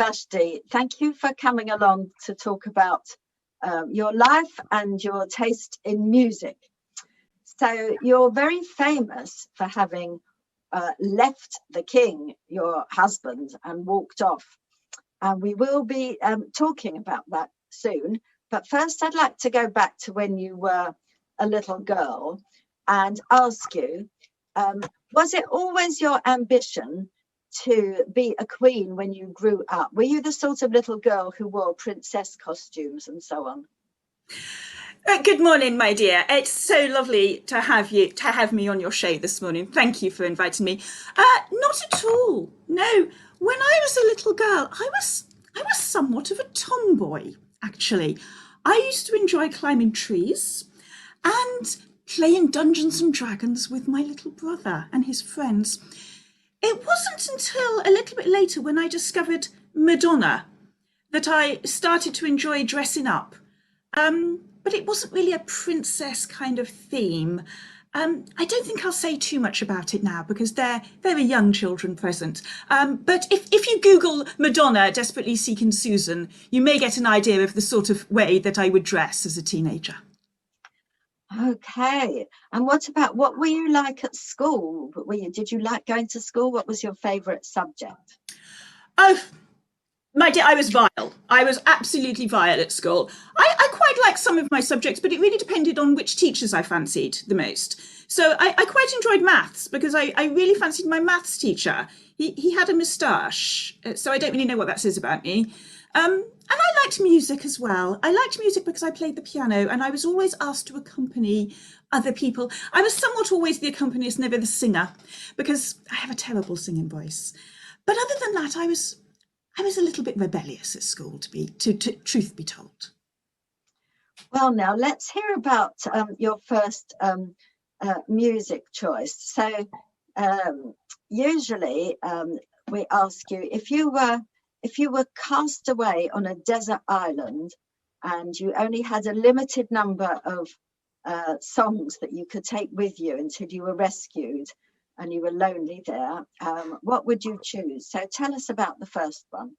Vashti, thank you for coming along to talk about your life and your taste in music. So you're very famous for having left the king, your husband, and walked off. And we will be talking about that soon. But first, I'd like to go back to when you were a little girl and ask you, was it always your ambition to be a queen when you grew up? Were you the sort of little girl who wore princess costumes and so on? Good morning, my dear. It's so lovely to have me on your show this morning. Thank you for inviting me. Not at all. No. When I was a little girl, I was somewhat of a tomboy, actually. I used to enjoy climbing trees and playing Dungeons and Dragons with my little brother and his friends. It wasn't until a little bit later, when I discovered Madonna, that I started to enjoy dressing up. But it wasn't really a princess kind of theme. I don't think I'll say too much about it now because there are young children present. But if you Google Madonna desperately seeking Susan, you may get an idea of the sort of way that I would dress as a teenager. Okay. And what were you like at school? Did you like going to school? What was your favourite subject? Oh, my dear, I was vile. I was absolutely vile at school. I quite liked some of my subjects, but it really depended on which teachers I fancied the most. So I quite enjoyed maths because I really fancied my maths teacher. He had a moustache, so I don't really know what that says about me. And I liked music as well. I liked music because I played the piano and I was always asked to accompany other people. I was somewhat always the accompanist, never the singer, because I have a terrible singing voice. But other than that, I was a little bit rebellious at school, to truth be told. Well, now let's hear about your first music choice. So usually we ask you, if you were cast away on a desert island and you only had a limited number of songs that you could take with you until you were rescued and you were lonely there, what would you choose? So tell us about the first one.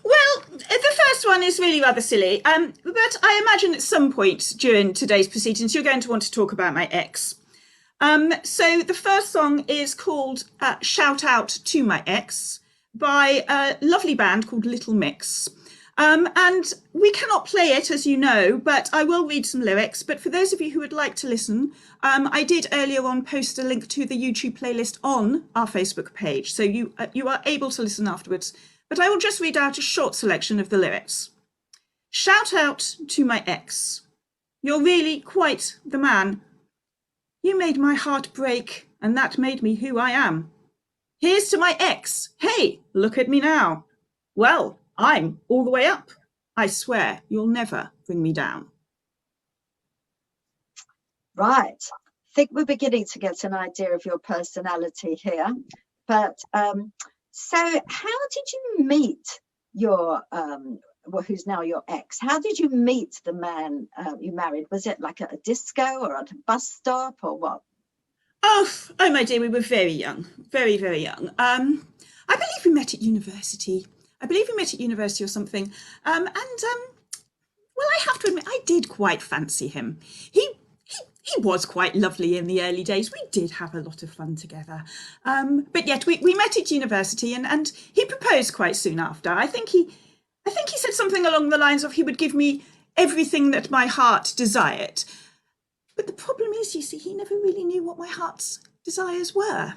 Well, the first one is really rather silly, but I imagine at some point during today's proceedings you're going to want to talk about my ex. So the first song is called Shout Out to My Ex by a lovely band called Little Mix. And we cannot play it, as you know, but I will read some lyrics. But for those of you who would like to listen, I did earlier on post a link to the YouTube playlist on our Facebook page, so you are able to listen afterwards. But I will just read out a short selection of the lyrics. Shout out to my ex. You're really quite the man. You made my heart break, and that made me who I am. Here's to my ex. Hey, look at me now. Well, I'm all the way up. I swear you'll never bring me down. Right. I think we're beginning to get an idea of your personality here. But so how did you meet your, who's now your ex? How did you meet the man you married? Was it like at a disco or at a bus stop or what? Oh, my dear, we were very young, very, very young. I believe we met at university. Or something. Well, I have to admit, I did quite fancy him. He was quite lovely in the early days. We did have a lot of fun together. But yet we met at university and he proposed quite soon after. I think he said something along the lines of he would give me everything that my heart desired. But the problem is, you see, he never really knew what my heart's desires were.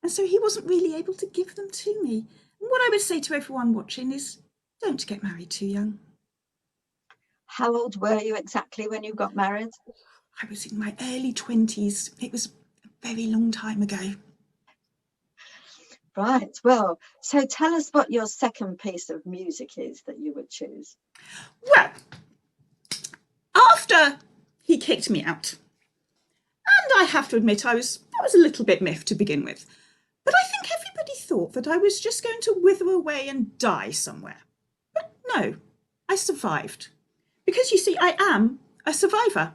And so he wasn't really able to give them to me. And what I would say to everyone watching is, don't get married too young. How old were you exactly when you got married? I was in my early 20s. It was a very long time ago. Right. Well, so tell us what your second piece of music is that you would choose. Well, after he kicked me out, and I have to admit I was a little bit miffed to begin with, but I think everybody thought that I was just going to wither away and die somewhere. But no, I survived. Because you see, I am a survivor.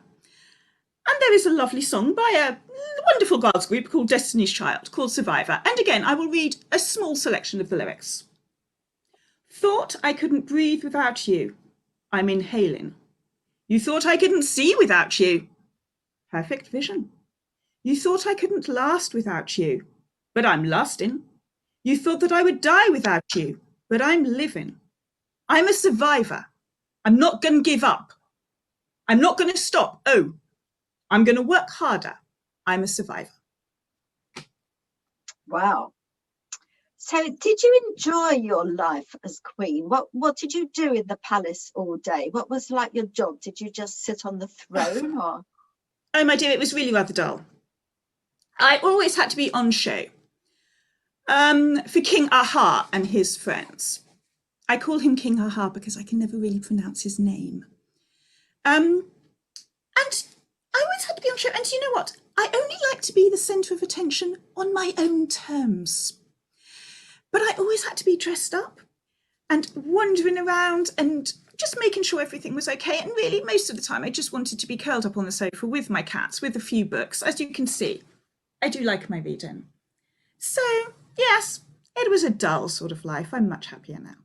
And there is a lovely song by a wonderful girls group called Destiny's Child, called Survivor. And again, I will read a small selection of the lyrics. Thought I couldn't breathe without you. I'm inhaling. You thought I couldn't see without you. Perfect vision. You thought I couldn't last without you, but I'm lasting. You thought that I would die without you, but I'm living. I'm a survivor. I'm not going to give up. I'm not going to stop. Oh, I'm going to work harder. I'm a survivor. Wow. So did you enjoy your life as queen? What did you do in the palace all day? What was like your job? Did you just sit on the throne or? Oh, my dear, it was really rather dull. I always had to be on show for King Aha and his friends. I call him King Aha because I can never really pronounce his name. And I always had to be on show. And you know what? I only like to be the centre of attention on my own terms. But I always had to be dressed up and wandering around and just making sure everything was okay. And really, most of the time, I just wanted to be curled up on the sofa with my cats, with a few books. As you can see, I do like my reading. So, yes, it was a dull sort of life. I'm much happier now.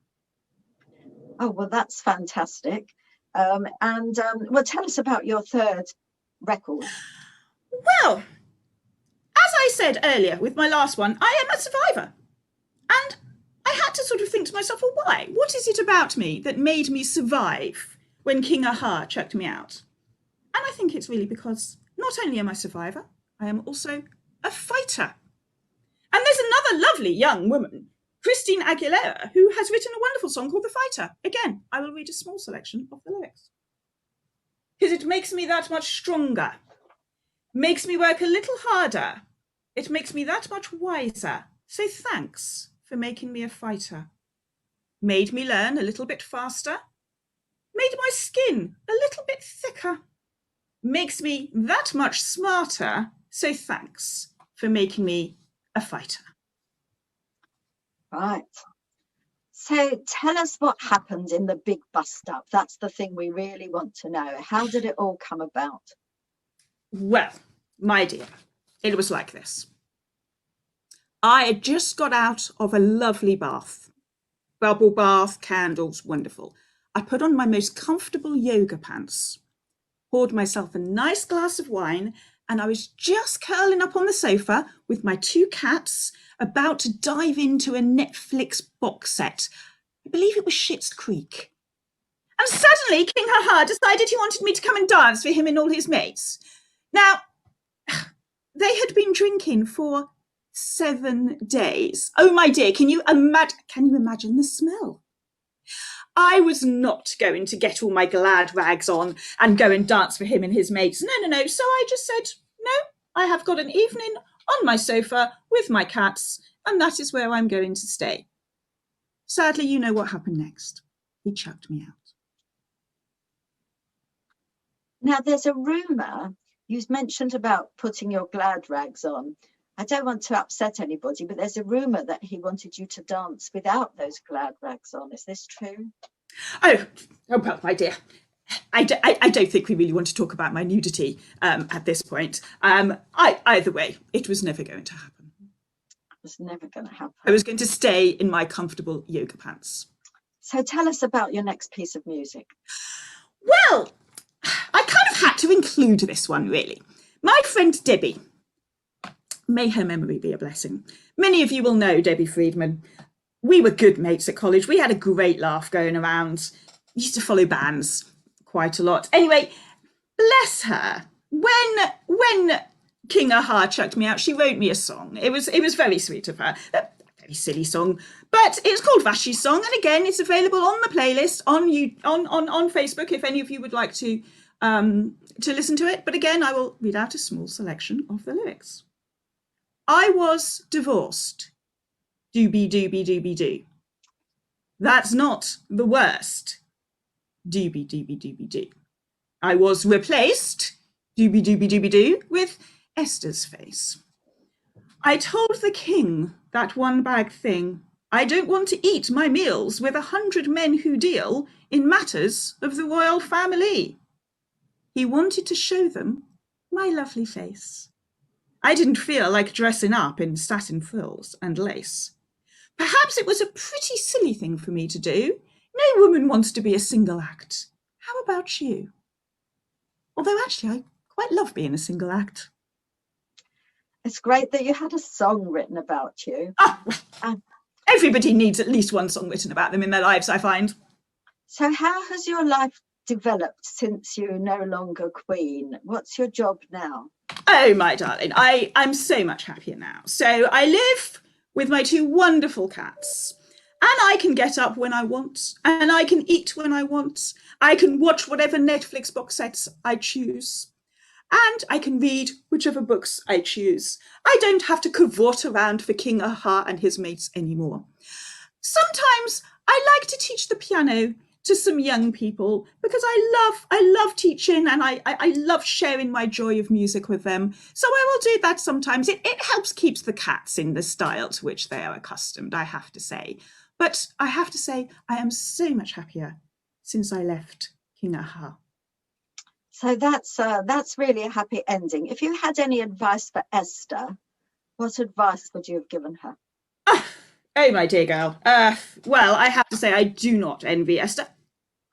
Oh, well, that's fantastic. Well, tell us about your third record. Well, as I said earlier with my last one, I am a survivor. And I had to sort of think to myself, well, why? What is it about me that made me survive when King Aha chucked me out? And I think it's really because not only am I a survivor, I am also a fighter. And there's another lovely young woman, Christine Aguilera, who has written a wonderful song called The Fighter. Again, I will read a small selection of the lyrics. Because it makes me that much stronger, makes me work a little harder. It makes me that much wiser. So thanks for making me a fighter. Made me learn a little bit faster. Made my skin a little bit thicker. Makes me that much smarter. So thanks for making me a fighter. Right. So tell us what happened in the big bust up. That's the thing we really want to know. How did it all come about? Well, my dear, it was like this. I had just got out of a lovely bath. Bubble bath, candles, wonderful. I put on my most comfortable yoga pants, poured myself a nice glass of wine, and I was just curling up on the sofa with my two cats, about to dive into a Netflix box set. I believe it was Schitt's Creek. And suddenly King Haha decided he wanted me to come and dance for him and all his mates. Now, they had been drinking for 7 days. Oh, my dear, can you imagine the smell? I was not going to get all my glad rags on and go and dance for him and his mates. No. So I just said, no, I have got an evening on my sofa with my cats, and that is where I'm going to stay. Sadly, you know what happened next. He chucked me out. Now, there's a rumour you mentioned about putting your glad rags on. I don't want to upset anybody, but there's a rumour that he wanted you to dance without those glad rags on. Is this true? Oh well, my dear. I don't think we really want to talk about my nudity at this point. Either way, it was never going to happen. It was never going to happen. I was going to stay in my comfortable yoga pants. So tell us about your next piece of music. Well, I kind of had to include this one, really. My friend Debbie, may her memory be a blessing. Many of you will know Debbie Friedman. We were good mates at college. We had a great laugh going around. We used to follow bands quite a lot. Anyway, bless her. When King Aha chucked me out, she wrote me a song. It was very sweet of her. A very silly song, but it's called Vashti's Song, and again, it's available on the playlist on Facebook if any of you would like to listen to it. But again, I will read out a small selection of the lyrics. I was divorced. Doobie doobie doobie doo. That's not the worst. Doobie doobie doobie doo. I was replaced, doobie doobie doobie doo, with Esther's face. I told the king that one bag thing. I don't want to eat my meals with 100 men who deal in matters of the royal family. He wanted to show them my lovely face. I didn't feel like dressing up in satin frills and lace. Perhaps it was a pretty silly thing for me to do. No woman wants to be a single act. How about you? Although actually, I quite love being a single act. It's great that you had a song written about you. Ah, everybody needs at least one song written about them in their lives, I find. So how has your life developed since you're no longer queen? What's your job now? Oh, my darling, I'm so much happier now. So I live with my 2 wonderful cats. And I can get up when I want, and I can eat when I want. I can watch whatever Netflix box sets I choose. And I can read whichever books I choose. I don't have to cavort around for King Aha and his mates anymore. Sometimes I like to teach the piano to some young people because I love teaching, and I love sharing my joy of music with them. So I will do that sometimes. It helps keeps the cats in the style to which they are accustomed, I have to say. But I have to say, I am so much happier since I left King Aha. So that's really a happy ending. If you had any advice for Esther, what advice would you have given her? Oh, my dear girl. Well, I have to say I do not envy Esther.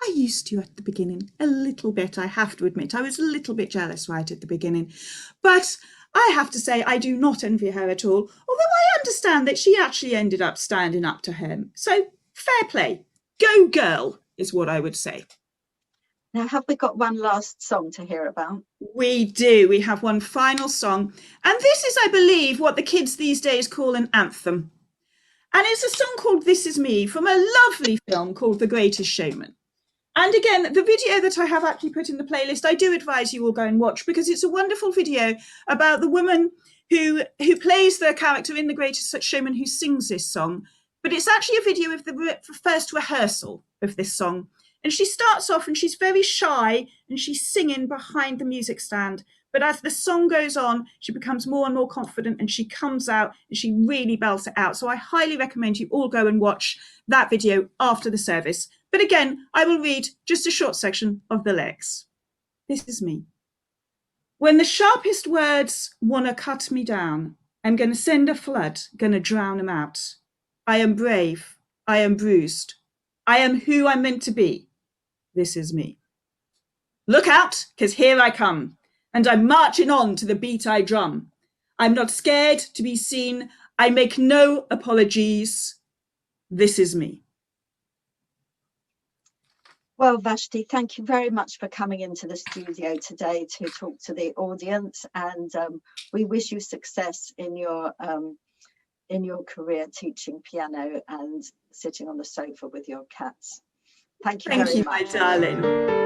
I used to at the beginning, a little bit, I have to admit. I was a little bit jealous right at the beginning. But I have to say I do not envy her at all, although I understand that she actually ended up standing up to him. So fair play. Go girl, is what I would say. Now, have we got one last song to hear about? We do. We have one final song. And this is, I believe, what the kids these days call an anthem. And it's a song called This Is Me from a lovely film called The Greatest Showman. And again, the video that I have actually put in the playlist, I do advise you all go and watch, because it's a wonderful video about the woman who plays the character in The Greatest Showman who sings this song. But it's actually a video of the first rehearsal of this song. And she starts off and she's very shy and she's singing behind the music stand. But as the song goes on, she becomes more and more confident and she comes out and she really belts it out. So I highly recommend you all go and watch that video after the service. But again, I will read just a short section of the lyrics. This is me. When the sharpest words want to cut me down, I'm going to send a flood, going to drown them out. I am brave. I am bruised. I am who I'm meant to be. This is me. Look out, 'cause here I come, and I'm marching on to the beat I drum. I'm not scared to be seen. I make no apologies. This is me. Well, Vashti, thank you very much for coming into the studio today to talk to the audience, and we wish you success in your career teaching piano and sitting on the sofa with your cats. Thank you very much. Thank you, my darling.